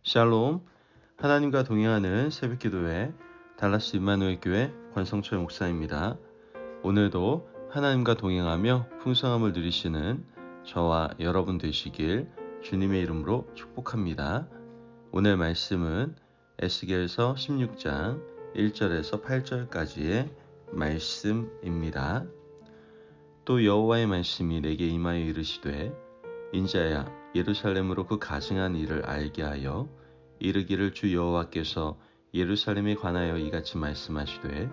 샬롬, 하나님과 동행하는 새벽기도회 달라스 임마누엘 교회 권성철 목사입니다. 오늘도 하나님과 동행하며 풍성함을 누리시는 저와 여러분 되시길 주님의 이름으로 축복합니다. 오늘 말씀은 에스겔서 16장 1절에서 8절까지의 말씀입니다. 또 여호와의 말씀이 내게 임하여 이르시되 인자야 예루살렘으로 그 가증한 일을 알게 하여 이르기를 주 여호와께서 예루살렘에 관하여 이같이 말씀하시되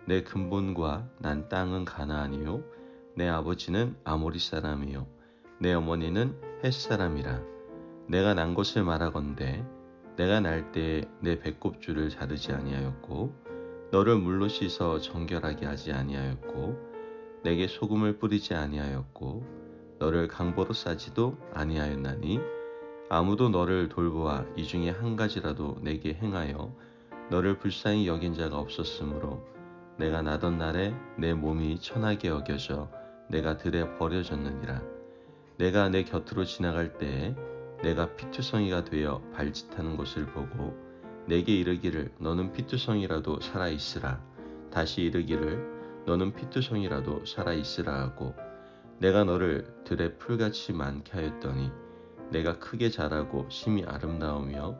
내 근본과 난 땅은 가나안이요 내 아버지는 아모리 사람이요 내 어머니는 헷 사람이라. 내가 난 것을 말하건대 내가 날 때에 내 배꼽줄을 자르지 아니하였고 너를 물로 씻어 정결하게 하지 아니하였고 내게 소금을 뿌리지 아니하였고 너를 강보로 싸지도 아니하였나니 아무도 너를 돌보아 이 중에 한 가지라도 내게 행하여 너를 불쌍히 여긴 자가 없었으므로 내가 나던 날에 내 몸이 천하게 여겨져 내가 들에 버려졌느니라. 내가 내 곁으로 지나갈 때에 내가 피투성이가 되어 발짓하는 것을 보고 내게 이르기를 너는 피투성이라도 살아있으라. 다시 이르기를 너는 피투성이라도 살아있으라 하고 내가 너를 들에 풀같이 많게 하였더니 내가 크게 자라고 심히 아름다우며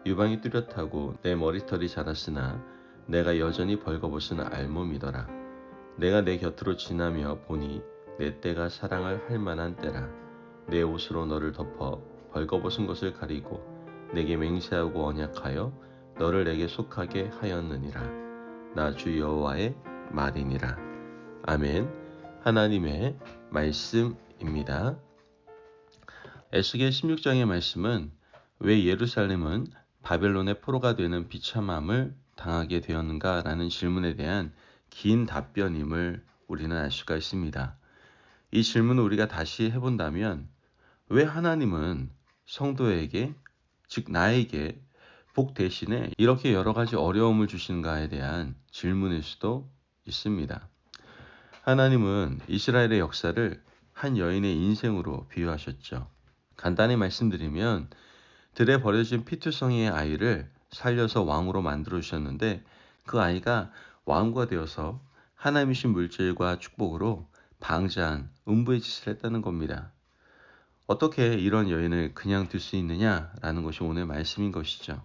유방이 뚜렷하고 내 머리털이 자랐으나 내가 여전히 벌거벗은 알몸이더라. 내가 내 곁으로 지나며 보니 내 때가 사랑을 할 만한 때라. 내 옷으로 너를 덮어 벌거벗은 것을 가리고 내게 맹세하고 언약하여 너를 내게 속하게 하였느니라. 나 주 여호와의 말이니라. 아멘. 하나님의 말씀입니다. 에스겔 16장의 말씀은 왜 예루살렘은 바벨론의 포로가 되는 비참함을 당하게 되었는가라는 질문에 대한 긴 답변임을 우리는 알 수가 있습니다. 이 질문을 우리가 다시 해본다면 왜 하나님은 성도에게, 즉 나에게 복 대신에 이렇게 여러 가지 어려움을 주시는가에 대한 질문일 수도 있습니다. 하나님은 이스라엘의 역사를 한 여인의 인생으로 비유하셨죠. 간단히 말씀드리면 들에 버려진 피투성이의 아이를 살려서 왕으로 만들어 주셨는데 그 아이가 왕후가 되어서 하나님이신 물질과 축복으로 방자한 음부의 짓을 했다는 겁니다. 어떻게 이런 여인을 그냥 둘 수 있느냐라는 것이 오늘 말씀인 것이죠.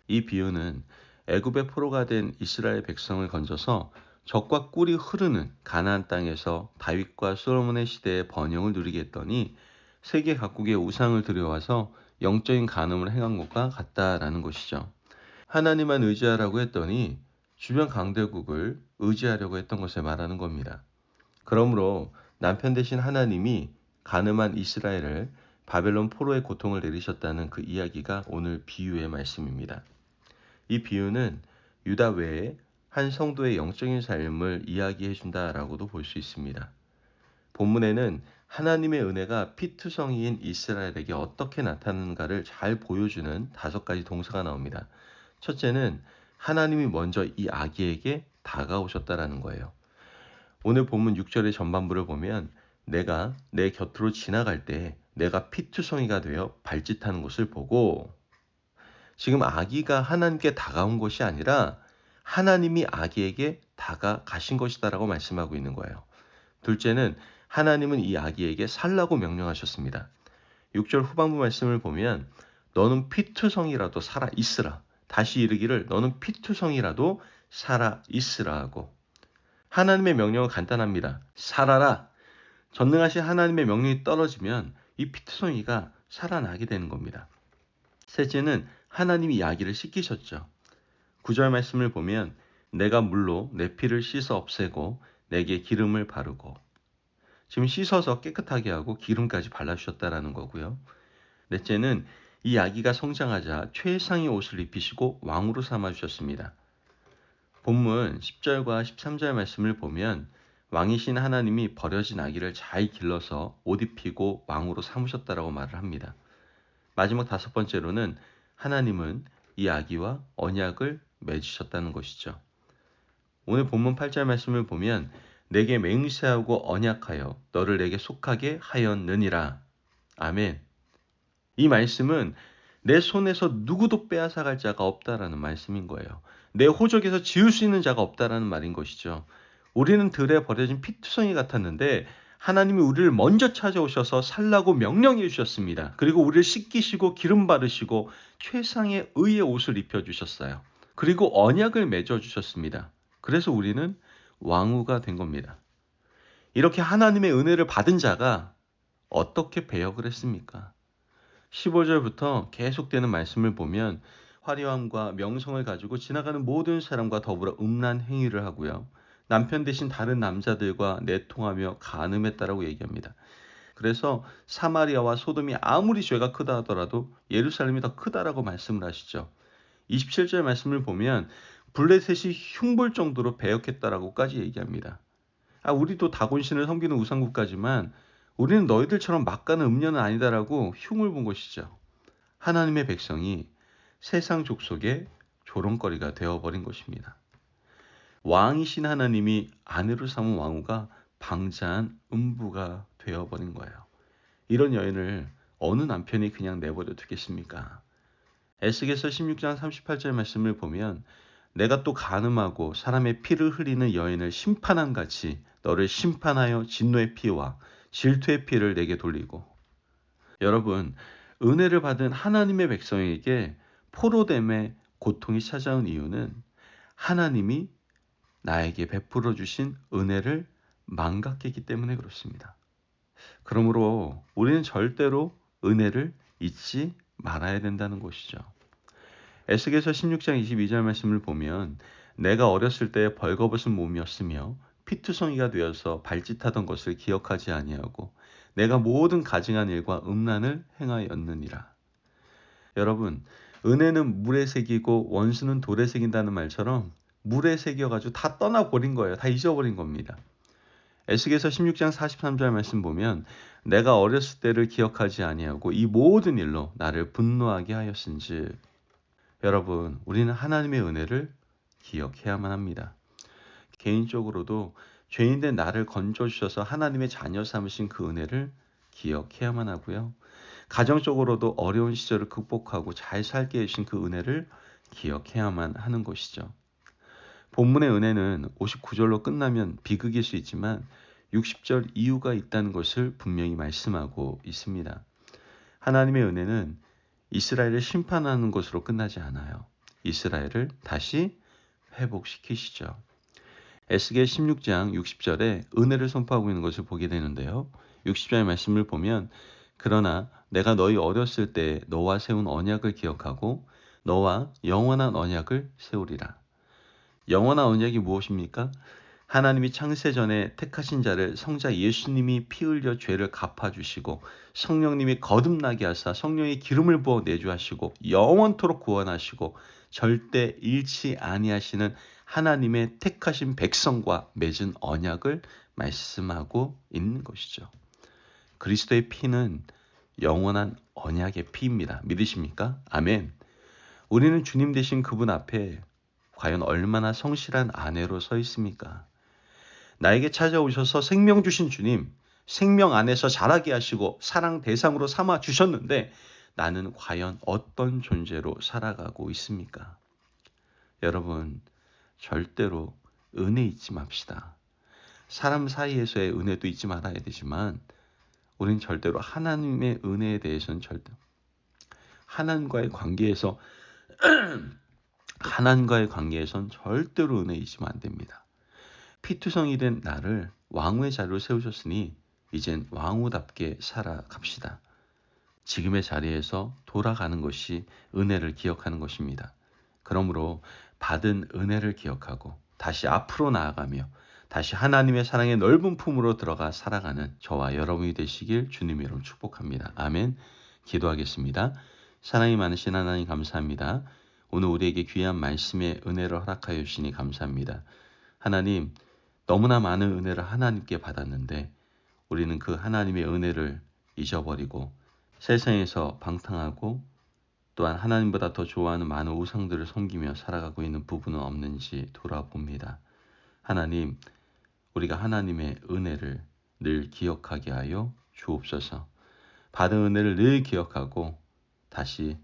이 비유는 애굽의 포로가 된 이스라엘 백성을 건져서 적과 꿀이 흐르는 가나안 땅에서 다윗과 솔로몬의 시대의 번영을 누리게 했더니 세계 각국의 우상을 들여와서 영적인 간음을 행한 것과 같다라는 것이죠. 하나님만 의지하라고 했더니 주변 강대국을 의지하려고 했던 것을 말하는 겁니다. 그러므로 남편 대신 하나님이 간음한 이스라엘을 바벨론 포로의 고통을 내리셨다는 그 이야기가 오늘 비유의 말씀입니다. 이 비유는 유다 외에 한 성도의 영적인 삶을 이야기해 준다라고도 볼 수 있습니다. 본문에는 하나님의 은혜가 피투성이인 이스라엘에게 어떻게 나타나는가를 잘 보여주는 5가지 동사가 나옵니다. 첫째는 하나님이 먼저 이 아기에게 다가오셨다라는 거예요. 오늘 본문 6절의 전반부를 보면 내가 내 곁으로 지나갈 때 내가 피투성이가 되어 발짓하는 것을 보고, 지금 아기가 하나님께 다가온 것이 아니라 하나님이 아기에게 다가가신 것이다라고 말씀하고 있는 거예요. 둘째는 하나님은 이 아기에게 살라고 명령하셨습니다. 6절 후반부 말씀을 보면 너는 피투성이라도 살아 있으라. 다시 이르기를 너는 피투성이라도 살아 있으라 하고, 하나님의 명령은 간단합니다. 살아라. 전능하신 하나님의 명령이 떨어지면 이 피투성이가 살아나게 되는 겁니다. 셋째는 하나님이 이 아기를 씻기셨죠. 9절 말씀을 보면 내가 물로 내 피를 씻어 없애고 내게 기름을 바르고, 지금 씻어서 깨끗하게 하고 기름까지 발라주셨다라는 거고요. 넷째는 이 아기가 성장하자 최상의 옷을 입히시고 왕으로 삼아주셨습니다. 본문 10절과 13절 말씀을 보면 왕이신 하나님이 버려진 아기를 잘 길러서 옷 입히고 왕으로 삼으셨다라고 말을 합니다. 마지막 5번째로는 하나님은 이 아기와 언약을 맺으셨다는 것이죠. 오늘 본문 8절 말씀을 보면 내게 맹세하고 언약하여 너를 내게 속하게 하였느니라. 아멘. 이 말씀은 내 손에서 누구도 빼앗아갈 자가 없다라는 말씀인 거예요. 내 호적에서 지울 수 있는 자가 없다라는 말인 것이죠. 우리는 들에 버려진 피투성이 같았는데 하나님이 우리를 먼저 찾아오셔서 살라고 명령해 주셨습니다. 그리고 우리를 씻기시고 기름 바르시고 최상의 의의 옷을 입혀주셨어요. 그리고 언약을 맺어 주셨습니다. 그래서 우리는 왕후가 된 겁니다. 이렇게 하나님의 은혜를 받은 자가 어떻게 배역을 했습니까? 15절부터 계속되는 말씀을 보면 화려함과 명성을 가지고 지나가는 모든 사람과 더불어 음란 행위를 하고요. 남편 대신 다른 남자들과 내통하며 간음했다라고 얘기합니다. 그래서 사마리아와 소돔이 아무리 죄가 크다 하더라도 예루살렘이 더 크다라고 말씀을 하시죠. 27절 말씀을 보면 블레셋이 흉볼 정도로 배역했다라고까지 얘기합니다. 우리도 다곤신을 섬기는 우상국가지만 우리는 너희들처럼 막 가는 음녀는 아니다라고 흉을 본 것이죠. 하나님의 백성이 세상 족속의 조롱거리가 되어버린 것입니다. 왕이신 하나님이 아내로 삼은 왕후가 방자한 음부가 되어버린 거예요. 이런 여인을 어느 남편이 그냥 내버려 두겠습니까? 에스겔서 16장 38절 말씀을 보면 내가 또 간음하고 사람의 피를 흘리는 여인을 심판한 같이 너를 심판하여 진노의 피와 질투의 피를 내게 돌리고. 여러분, 은혜를 받은 하나님의 백성에게 포로됨의 고통이 찾아온 이유는 하나님이 나에게 베풀어 주신 은혜를 망각했기 때문에 그렇습니다. 그러므로 우리는 절대로 은혜를 잊지 말아야 된다는 것이죠. 에스겔서 16장 22절 말씀을 보면 내가 어렸을 때 벌거벗은 몸이었으며 피투성이가 되어서 발짓하던 것을 기억하지 아니하고 내가 모든 가증한 일과 음란을 행하였느니라. 여러분, 은혜는 물에 새기고 원수는 돌에 새긴다는 말처럼 물에 새겨가지고 다 떠나버린 거예요. 다 잊어버린 겁니다. 에스겔서 16장 43절 말씀 보면 내가 어렸을 때를 기억하지 아니하고 이 모든 일로 나를 분노하게 하였은즉. 여러분, 우리는 하나님의 은혜를 기억해야만 합니다. 개인적으로도 죄인된 나를 건져주셔서 하나님의 자녀 삼으신 그 은혜를 기억해야만 하고요. 가정적으로도 어려운 시절을 극복하고 잘 살게 해주신 그 은혜를 기억해야만 하는 것이죠. 본문의 은혜는 59절로 끝나면 비극일 수 있지만 60절 이유가 있다는 것을 분명히 말씀하고 있습니다. 하나님의 은혜는 이스라엘을 심판하는 것으로 끝나지 않아요. 이스라엘을 다시 회복시키시죠. 에스겔 16장 60절에 은혜를 선포하고 있는 것을 보게 되는데요. 60절의 말씀을 보면 그러나 내가 너희 어렸을 때 너와 세운 언약을 기억하고 너와 영원한 언약을 세우리라. 영원한 언약이 무엇입니까? 하나님이 창세전에 택하신 자를 성자 예수님이 피 흘려 죄를 갚아주시고 성령님이 거듭나게 하사 성령의 기름을 부어 내주하시고 영원토록 구원하시고 절대 잃지 아니하시는 하나님의 택하신 백성과 맺은 언약을 말씀하고 있는 것이죠. 그리스도의 피는 영원한 언약의 피입니다. 믿으십니까? 아멘. 우리는 주님 되신 그분 앞에 과연 얼마나 성실한 아내로 서 있습니까? 나에게 찾아오셔서 생명 주신 주님, 생명 안에서 자라게 하시고 사랑 대상으로 삼아 주셨는데 나는 과연 어떤 존재로 살아가고 있습니까? 여러분, 절대로 은혜 잊지 맙시다. 사람 사이에서의 은혜도 잊지 말아야 되지만 우리는 절대로 하나님의 은혜에 대해서는 절대 하나님과의 관계에선 절대로 은혜 잊으면 안 됩니다. 피투성이 된 나를 왕후의 자리로 세우셨으니 이젠 왕후답게 살아갑시다. 지금의 자리에서 돌아가는 것이 은혜를 기억하는 것입니다. 그러므로 받은 은혜를 기억하고 다시 앞으로 나아가며 다시 하나님의 사랑의 넓은 품으로 들어가 살아가는 저와 여러분이 되시길 주님의 이름으로 축복합니다. 아멘. 기도하겠습니다. 사랑이 많으신 하나님 감사합니다. 오늘 우리에게 귀한 말씀의 은혜를 허락하여 주시니 감사합니다. 하나님, 너무나 많은 은혜를 하나님께 받았는데 우리는 그 하나님의 은혜를 잊어버리고 세상에서 방탕하고 또한 하나님보다 더 좋아하는 많은 우상들을 섬기며 살아가고 있는 부분은 없는지 돌아봅니다. 하나님, 우리가 하나님의 은혜를 늘 기억하게 하여 주옵소서. 받은 은혜를 늘 기억하고 다시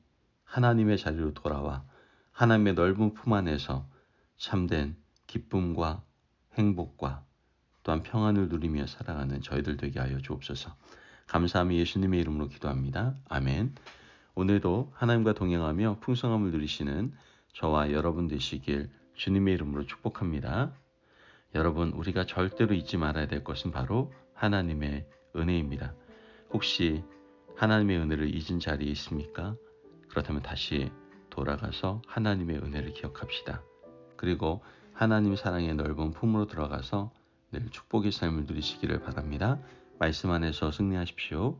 하나님의 자리로 돌아와 하나님의 넓은 품 안에서 참된 기쁨과 행복과 또한 평안을 누리며 살아가는 저희들 되게 하여 주옵소서. 감사함이 예수님의 이름으로 기도합니다. 아멘. 오늘도 하나님과 동행하며 풍성함을 누리시는 저와 여러분 되시길 주님의 이름으로 축복합니다. 여러분, 우리가 절대로 잊지 말아야 될 것은 바로 하나님의 은혜입니다. 혹시 하나님의 은혜를 잊은 자리에 있습니까? 그렇다면 다시 돌아가서 하나님의 은혜를 기억합시다. 그리고 하나님 사랑의 넓은 품으로 들어가서 늘 축복의 삶을 누리시기를 바랍니다. 말씀 안에서 승리하십시오.